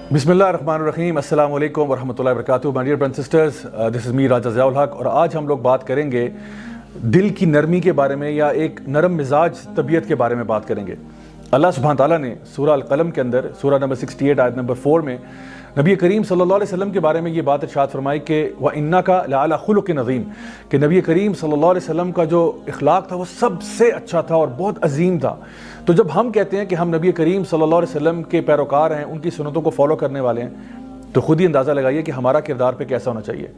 बिस्मिल्लाहिर्रहमानिर्रहीम, अस्सलाम वालेकुम वरहमतुल्लाहि वबरकातुहू। My dear brothers sisters, this is me Raja Ziaul Haq और आज हम लोग बात करेंगे दिल की नरमी के बारे में या एक नरम मिजाज तबीयत के बारे में बात करेंगे। अल्लाह सुब्हान ताला ने सूरह अल-क़लम के अंदर सूरह नंबर 68 आयत नंबर 4 में नबी करीम सल्लल्लाहु अलैहि वसल्लम के बारे में ये बात इरशाद फरमाई कि व इन्नका लअला खुलुक़िन अज़ीम, कि नबी करीम सल्लल्लाहु अलैहि वसल्लम का जो इखलाक था वो सबसे अच्छा था और बहुत अजीम था। तो जब हम कहते हैं कि हम नबी करीम सल्लल्लाहु अलैहि वसल्लम के पैरोकार हैं, उनकी सुन्नतों को फॉलो करने वाले हैं, तो खुद ही अंदाज़ा लगाइए कि हमारा किरदार पे कैसा होना चाहिए।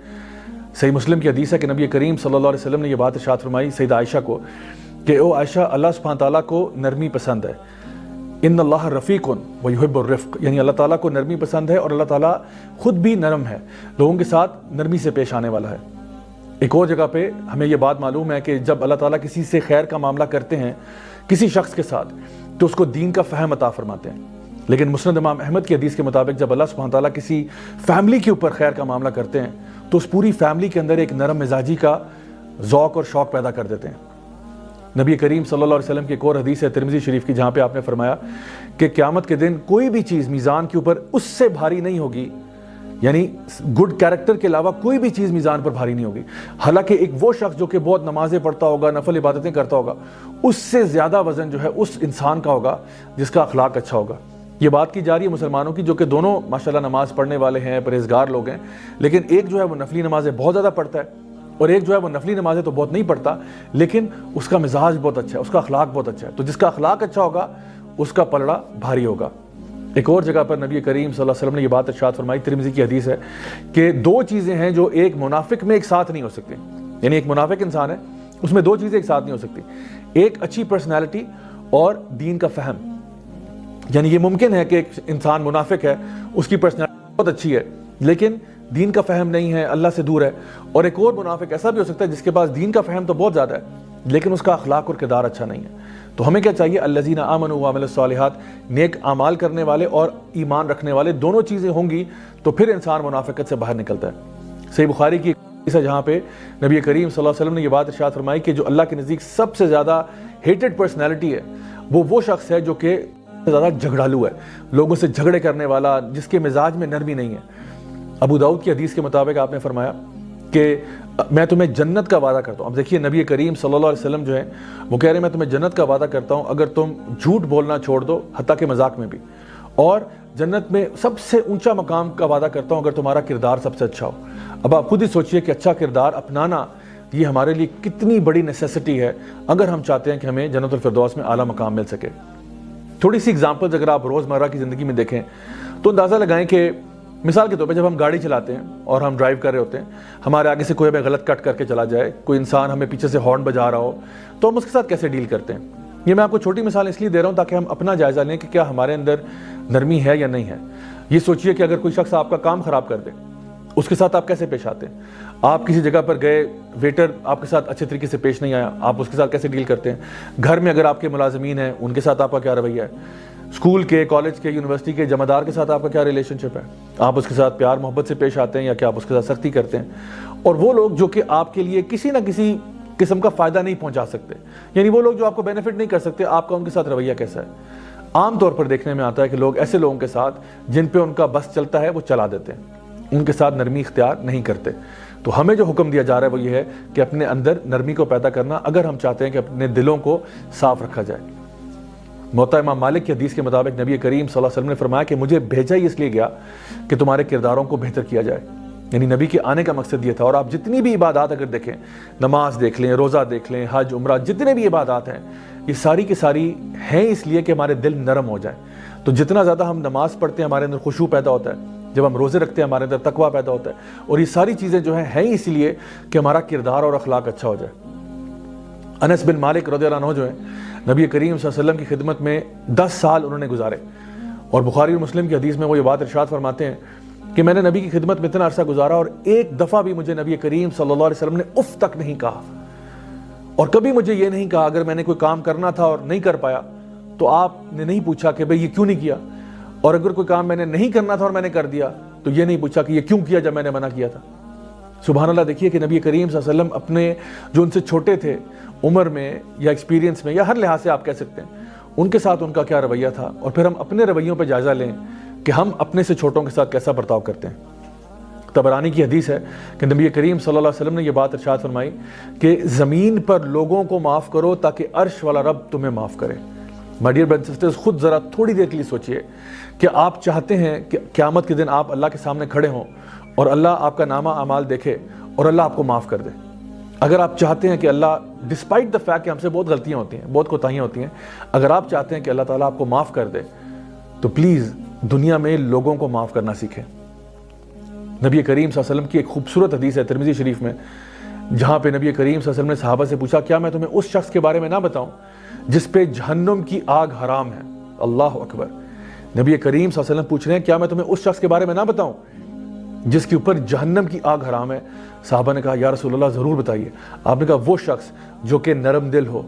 सही मुस्लिम की हदीस है कि नबी करीम सल्लल्लाहु अलैहि वसल्लम ने ये बात इरशाद फरमाई सैयदा आयशा को कि ओ आयशा, अल्लाह सुब्हान ताला को नरमी पसंद है। इन्नल्लाह रफ़ीक़ुन व युहिब्बुर रिफ़्क़, यानी अल्लाह ताला को नरमी पसंद है और अल्लाह ताला खुद भी नरम है, लोगों के साथ नरमी से पेश आने वाला है। एक और जगह पे हमें ये बात मालूम है कि जब अल्लाह ताला किसी से खैर का मामला करते हैं किसी शख्स के साथ, तो उसको दीन का फ़हम अता फरमाते हैं। लेकिन मुस्नद इमाम अहमद की हदीस के मुताबिक जब अल्लाह सुब्हान ताला किसी फैमिली के ऊपर खैर का मामला करते हैं तो उस पूरी फैमिली के अंदर एक नरम मिजाजी का ज़ौक़ और शौक़ पैदा कर देते हैं। नबी करीम सल्लल्लाहु अलैहि वसल्लम की एक और हदीस है तिरमिज़ी शरीफ की, जहाँ पे आपने फरमाया कि क़यामत के दिन कोई भी चीज़ मीज़ान के ऊपर उससे भारी नहीं होगी, यानी गुड कैरेक्टर के अलावा कोई भी चीज़ मीज़ान पर भारी नहीं होगी। हालांकि एक वो शख्स जो कि बहुत नमाज़ें पढ़ता होगा, नफल इबादतें करता होगा, उससे ज़्यादा वज़न जो है उस इंसान का होगा जिसका अखलाक अच्छा होगा। ये बात की जा रही है मुसलमानों की, जो कि दोनों माशाल्लाह नमाज़ पढ़ने वाले हैं, परहेज़गार लोग हैं, लेकिन एक जो है वो नफली नमाज़ें बहुत ज़्यादा पढ़ता है और एक जो है वो नफली नमाज़ें तो बहुत नहीं पढ़ता, लेकिन उसका मिजाज बहुत अच्छा है, उसका अखलाक बहुत अच्छा है। तो जिसका अखलाक अच्छा होगा उसका पलड़ा भारी होगा। एक और जगह पर नबी करीम सल्लल्लाहु अलैहि वसल्लम ने ये बात इरशाद फरमाई, तिरमिज़ी की हदीस है कि दो चीज़ें हैं जो एक मुनाफिक में एक साथ नहीं हो सकती। यानी एक मुनाफिक इंसान है, उसमें दो चीज़ें एक साथ नहीं हो सकती, एक अच्छी पर्सनैलिटी और दीन का फ़हम। यानी ये मुमकिन है कि एक इंसान मुनाफिक है, उसकी पर्सनैलिटी बहुत अच्छी है लेकिन दीन का फ़हम नहीं है, अल्लाह से दूर है। और एक और मुनाफिक ऐसा भी हो सकता है जिसके पास दीन का फ़हम तो बहुत ज़्यादा है लेकिन उसका अखलाक और किरदार अच्छा नहीं है। तो हमें क्या चाहिए? अल्लज़ीना आमनू व अमिलुस सालिहात, नेक आमाल करने वाले और ईमान रखने वाले, दोनों चीज़ें होंगी तो फिर इंसान मुनाफिकत से बाहर निकलता है। सही बुखारी की हदीस है जहाँ पे नबी करीम सल्लल्लाहु अलैहि वसल्लम ने ये बात इरशाद फरमाई कि जो अल्लाह के नज़दीक सबसे ज़्यादा हेटेड पर्सनैलिटी है वो शख्स है जो कि ज़्यादा झगड़ालू है, लोगों से झगड़े करने वाला, जिसके मिजाज में नरमी नहीं है। अबू दाऊद की हदीस के मुताबिक आपने फरमाया कि मैं तुम्हें जन्नत का वादा करता हूँ। अब देखिए नबी करीम सल्लल्लाहु अलैहि वसल्लम जो है वो कह रहे हैं मैं तुम्हें जन्नत का वादा करता हूँ अगर तुम झूठ बोलना छोड़ दो, हत्ता के मजाक में भी, और जन्नत में सबसे ऊंचा मकाम का वादा करता हूँ अगर तुम्हारा किरदार सबसे अच्छा हो। अब आप खुद ही सोचिए कि अच्छा किरदार अपनाना ये हमारे लिए कितनी बड़ी नेसेसिटी है अगर हम चाहते हैं कि हमें जन्नतुल फिरदौस में आला मकाम मिल सके। थोड़ी सी एग्जाम्पल्स अगर आप रोज़मर्रा की ज़िंदगी में देखें तो अंदाज़ा लगाएं कि मिसाल के तौर पे जब हम गाड़ी चलाते हैं और हम ड्राइव कर रहे होते हैं, हमारे आगे से कोई हमें गलत कट करके चला जाए, कोई इंसान हमें पीछे से हॉर्न बजा रहा हो, तो हम उसके साथ कैसे डील करते हैं। ये मैं आपको छोटी मिसाल इसलिए दे रहा हूँ ताकि हम अपना जायज़ा लें कि क्या हमारे अंदर नरमी है या नहीं है। ये सोचिए कि अगर कोई शख्स आपका काम ख़राब कर दे, उसके साथ आप कैसे पेश आते हैं। आप किसी जगह पर गए, वेटर आपके साथ अच्छे तरीके से पेश नहीं आया, आप उसके साथ कैसे डील करते हैं। घर में अगर आपके मुलाजमीन हैं, उनके साथ आपका क्या रवैया है। स्कूल के, कॉलेज के, यूनिवर्सिटी के जमादार के साथ आपका क्या रिलेशनशिप है। आप उसके साथ प्यार मोहब्बत से पेश आते हैं या क्या आप उसके साथ सख्ती करते हैं। और वो लोग जो कि आपके लिए किसी ना किसी किस्म का फ़ायदा नहीं पहुंचा सकते, यानी वो लोग जो आपको बेनिफिट नहीं कर सकते, आपका उनके साथ रवैया कैसा है। आमतौर पर देखने में आता है कि लोग ऐसे लोगों के साथ जिन पे उनका बस चलता है वो चला देते हैं, उनके साथ नरमी इख्तियार नहीं करते। तो हमें जो हुक्म दिया जा रहा है वो ये है कि अपने अंदर नरमी को पैदा करना, अगर हम चाहते हैं कि अपने दिलों को साफ रखा जाए। मोता इमाम मालिक की हदीस के मुताबिक नबी करीम सल्लल्लाहु अलैहि वसल्लम ने फरमाया कि मुझे भेजा ही इसलिए गया कि तुम्हारे किरदारों को बेहतर किया जाए। यानी नबी के आने का मकसद ये था। और आप जितनी भी इबादत अगर देखें, नमाज देख लें, रोज़ा देख लें, हज उम्रा, जितने भी इबादत हैं ये सारी की सारी हैं इसलिए कि हमारे दिल नरम हो जाए। तो जितना ज़्यादा हम नमाज पढ़ते हैं हमारे अंदर खुशू पैदा होता है, जब हम रोज़े रखते हैं हमारे अंदर तकवा पैदा होता है, और ये सारी चीज़ें जो हैं इसलिए कि हमारा किरदार और अखलाक अच्छा हो जाए। अनस बिन मालिक रज़ियल्लाहु अन्हु जो है नबी करीम सल्लल्लाहु अलैहि वसल्लम की खिदमत में 10 साल उन्होंने गुजारे, और बुखारी और मुस्लिम की हदीस में वो ये बात इरशाद फरमाते हैं कि मैंने नबी की खिदमत में इतना अरसा गुजारा और एक दफ़ा भी मुझे नबी करीम सल्लल्लाहु अलैहि वसल्लम ने उफ तक नहीं कहा, और कभी मुझे ये नहीं कहा अगर मैंने कोई काम करना था और नहीं कर पाया तो आपने नहीं पूछा कि भाई ये क्यों नहीं किया, और अगर कोई काम मैंने नहीं करना था और मैंने कर दिया तो ये नहीं पूछा कि ये क्यों किया जब मैंने मना किया था। सुभान अल्लाह, देखिए कि नबी करीम सल्लल्लाहु अलैहि वसल्लम अपने जो उनसे छोटे थे उम्र में या एक्सपीरियंस में या हर लिहाज से आप कह सकते हैं, उनके साथ उनका क्या रवैया था। और फिर हम अपने रवैयों पे जायज़ा लें کہ ہم اپنے سے چھوٹوں کے ساتھ کیسا برتاؤ کرتے ہیں۔ طبرانی کی حدیث ہے کہ نبی کریم صلی اللہ علیہ وسلم نے یہ بات ارشاد فرمائی کہ زمین پر لوگوں کو معاف کرو تاکہ عرش والا رب تمہیں معاف کرے۔ My dear brothers and sisters, خود ذرا تھوڑی دیر کے لیے سوچئے کہ آپ چاہتے ہیں کہ قیامت کے دن آپ اللہ کے سامنے کھڑے ہوں اور اللہ آپ کا نامہ اعمال دیکھے اور اللہ آپ کو معاف کر دے۔ اگر آپ چاہتے ہیں کہ اللہ ڈسپائٹ دا فیکٹ کہ ہم سے بہت غلطیاں ہوتی ہیں، بہت کوتاہیاں ہوتی ہیں، اگر آپ چاہتے ہیں کہ اللہ تعالیٰ آپ کو معاف کر دے تو پلیز دنیا میں لوگوں کو معاف کرنا سیکھیں۔ نبی کریم صلی اللہ علیہ وسلم کی ایک خوبصورت حدیث ہے ترمذی شریف میں، جہاں پہ نبی کریم صلی اللہ علیہ وسلم نے صحابہ سے پوچھا کیا میں تمہیں اس شخص کے بارے میں نہ بتاؤں جس پہ جہنم کی آگ حرام ہے؟ اللہ اکبر۔ نبی کریم صلی اللہ علیہ وسلم پوچھ رہے ہیں کیا میں تمہیں اس شخص کے بارے میں نہ بتاؤں جس کے اوپر جہنم کی آگ حرام ہے؟ صحابہ نے کہا یا رسول اللہ ضرور بتائیے۔ آپ نے کہا وہ شخص جو کہ نرم دل ہو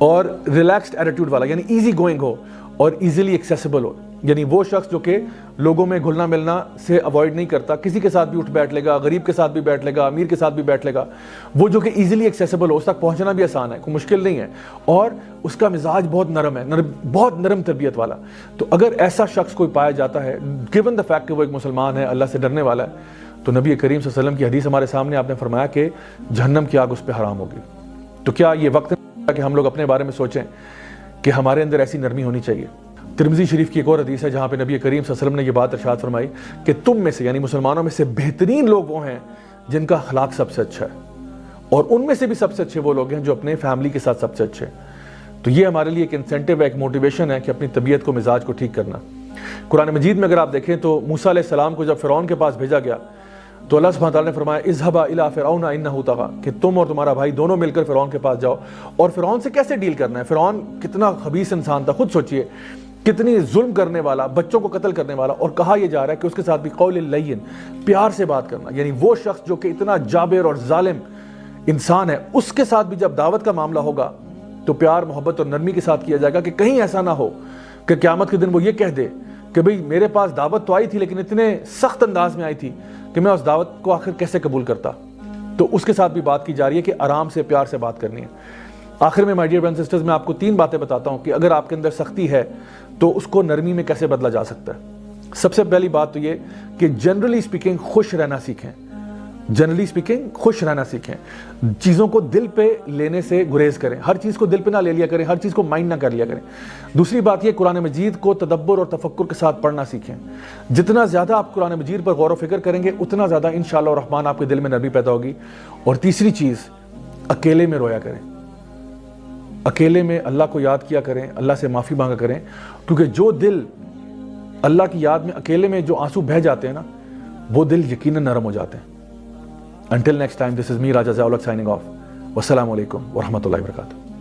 اور ریلیکسڈ ایٹیٹیوڈ والا، یعنی ایزی گوئنگ ہو اور ایزیلی ایکسیسیبل ہو، یعنی وہ شخص جو کہ لوگوں میں گھلنا ملنا سے اوائڈ نہیں کرتا، کسی کے ساتھ بھی اٹھ بیٹھ لے گا، غریب کے ساتھ بھی بیٹھ لے گا، امیر کے ساتھ بھی بیٹھ لے گا، وہ جو کہ ایزیلی ایکسیسیبل ہو، اس تک پہنچنا بھی آسان ہے، کوئی مشکل نہیں ہے، اور اس کا مزاج بہت نرم ہے، بہت نرم تربیت والا۔ تو اگر ایسا شخص کوئی پایا جاتا ہے، گیون دا فیکٹ کہ وہ ایک مسلمان ہے، اللہ سے ڈرنے والا ہے، تو نبی کریم صلی اللہ علیہ وسلم کی حدیث ہمارے سامنے آپ نے فرمایا کہ جہنم کی آگ اس پہ حرام ہوگی۔ تو کیا یہ وقت ہے کہ ہم لوگ اپنے بارے میں سوچیں کہ ہمارے اندر ایسی نرمی ہونی چاہیے؟ ترمذی شریف کی ایک اور حدیث ہے جہاں پہ نبی کریم صلی اللہ علیہ وسلم نے یہ بات ارشاد فرمائی کہ تم میں سے، یعنی مسلمانوں میں سے بہترین لوگ وہ ہیں جن کا اخلاق سب سے اچھا ہے، اور ان میں سے بھی سب سے اچھے وہ لوگ ہیں جو اپنے فیملی کے ساتھ سب سے اچھے ہیں۔ تو یہ ہمارے لیے ایک انسینٹیو ہے، ایک موٹیویشن ہے کہ اپنی طبیعت کو، مزاج کو ٹھیک کرنا۔ قرآن مجید میں اگر آپ دیکھیں تو موسیٰ علیہ السلام کو جب فرعون کے پاس بھیجا گیا تو اللہ سبحانہ تعالیٰ نے فرمایا اذهبا الى فرعون انه طغى، کہ تم اور تمہارا بھائی دونوں مل کر فرعون کے پاس جاؤ۔ اور فرعون سے کیسے ڈیل کرنا ہے؟ فرعون کتنا خبیث انسان تھا، خود سوچئے، کتنی ظلم کرنے والا، بچوں کو قتل کرنے والا، اور کہا یہ جا رہا ہے کہ اس کے ساتھ بھی قول لین، پیار سے بات کرنا، یعنی وہ شخص جو کہ اتنا جابر اور ظالم انسان ہے، اس کے ساتھ بھی جب دعوت کا معاملہ ہوگا تو پیار، محبت اور نرمی کے ساتھ کیا جائے گا، کہ کہیں ایسا نہ ہو کہ قیامت کے دن وہ یہ کہہ دے کہ بھئی میرے پاس دعوت تو آئی تھی لیکن اتنے سخت انداز میں آئی تھی کہ میں اس دعوت کو آخر کیسے قبول کرتا۔ تو اس کے ساتھ بھی بات کی جا رہی ہے کہ آرام سے، پیار سے بات کرنی ہے۔ آخر میں my dear brothers and sisters, میں آپ کو 3 باتیں بتاتا ہوں کہ اگر آپ کے اندر سختی ہے تو اس کو نرمی میں کیسے بدلا جا سکتا ہے۔ سب سے پہلی بات تو یہ کہ جنرلی اسپیکنگ خوش رہنا سیکھیں، جنرلی اسپیکنگ خوش رہنا سیکھیں، چیزوں کو دل پہ لینے سے گریز کریں، ہر چیز کو دل پہ نہ لے لیا کریں، ہر چیز کو مائنڈ نہ کر لیا کریں۔ دوسری بات یہ، قرآن مجید کو تدبر اور تفکر کے ساتھ پڑھنا سیکھیں۔ جتنا زیادہ آپ قرآن مجید پر غور و فکر کریں گے اتنا زیادہ انشاءاللہ الرحمن آپ کے دل میں نرمی پیدا ہوگی۔ اور تیسری چیز، اکیلے میں رویا کریں، اکیلے میں اللہ کو یاد کیا کریں، اللہ سے معافی مانگا کریں، کیونکہ جو دل اللہ کی یاد میں اکیلے میں جو آنسو بہہ جاتے ہیں نا، وہ دل یقیناً نرم ہو جاتے ہیں۔ Until next time, this is me, Raja Ziaul Haq, signing off. Wassalamu alaikum wa rahmatullahi wa barakatuh.